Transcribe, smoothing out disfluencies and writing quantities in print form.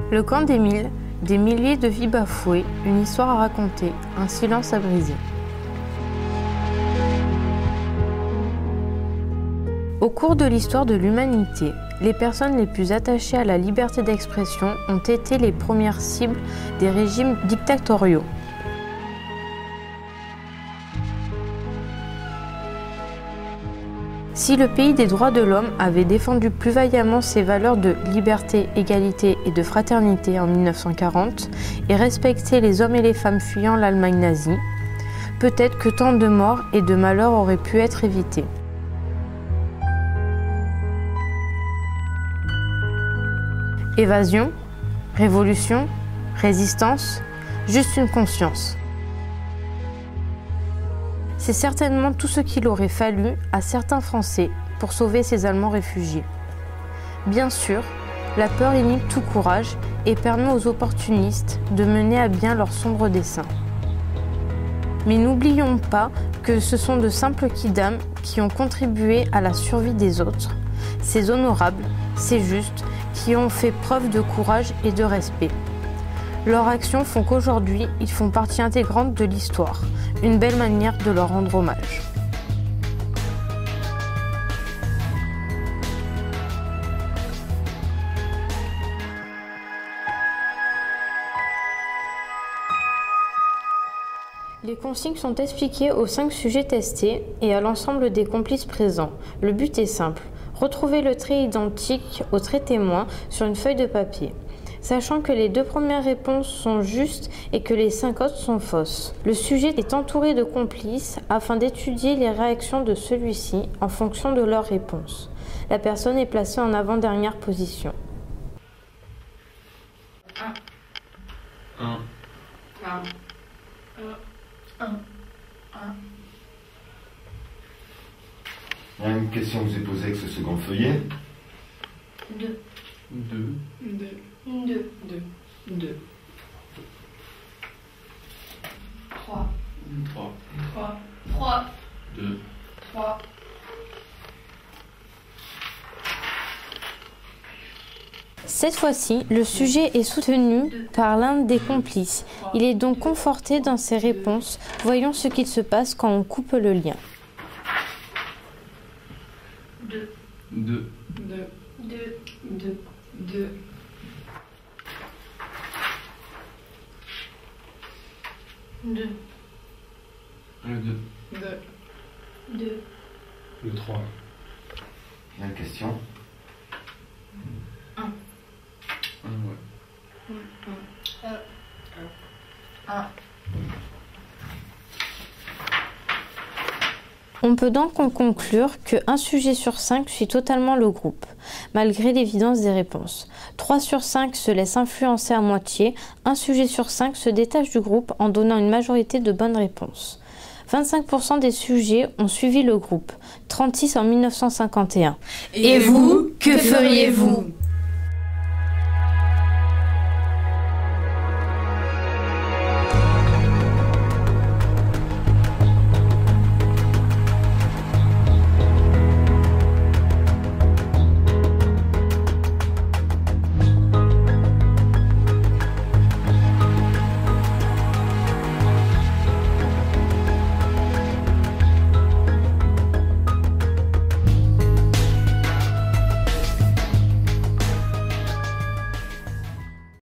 Le camp d'Émile, des milliers de vies bafouées, une histoire à raconter, un silence à briser. Au cours de l'histoire de l'humanité, les personnes les plus attachées à la liberté d'expression ont été les premières cibles des régimes dictatoriaux. Si le pays des droits de l'homme avait défendu plus vaillamment ses valeurs de liberté, égalité et de fraternité en 1940 et respecté les hommes et les femmes fuyant l'Allemagne nazie, peut-être que tant de morts et de malheurs auraient pu être évités. Évasion, révolution, résistance, juste une conscience. C'est certainement tout ce qu'il aurait fallu à certains Français pour sauver ces Allemands réfugiés. Bien sûr, la peur limite tout courage et permet aux opportunistes de mener à bien leurs sombres desseins. Mais n'oublions pas que ce sont de simples kidams qui ont contribué à la survie des autres, ces honorables, ces justes, qui ont fait preuve de courage et de respect. Leurs actions font qu'aujourd'hui, ils font partie intégrante de l'histoire, une belle manière de leur rendre hommage. Les consignes sont expliquées aux 5 sujets testés et à l'ensemble des complices présents. Le but est simple, retrouver le trait identique au trait témoin sur une feuille de papier. Sachant que les 2 premières réponses sont justes et que les 5 autres sont fausses. Le sujet est entouré de complices afin d'étudier les réactions de celui-ci en fonction de leurs réponses. La personne est placée en avant-dernière position. 1. Il y a une question que vous avez posée avec ce second feuillet. 2. 3. 2. 3. Cette fois-ci, le sujet est soutenu par l'un des complices. Il est donc conforté dans ses réponses. Voyons ce qu'il se passe quand on coupe le lien. 2. 2. 2. 3. Il y a une question. 1. 1. On peut donc en conclure que 1 sujet sur 5 suit totalement le groupe, malgré l'évidence des réponses. 3 sur 5 se laissent influencer à moitié, 1 sujet sur 5 se détache du groupe en donnant une majorité de bonnes réponses. 25% des sujets ont suivi le groupe, 36 en 1951. Et vous, que feriez-vous ?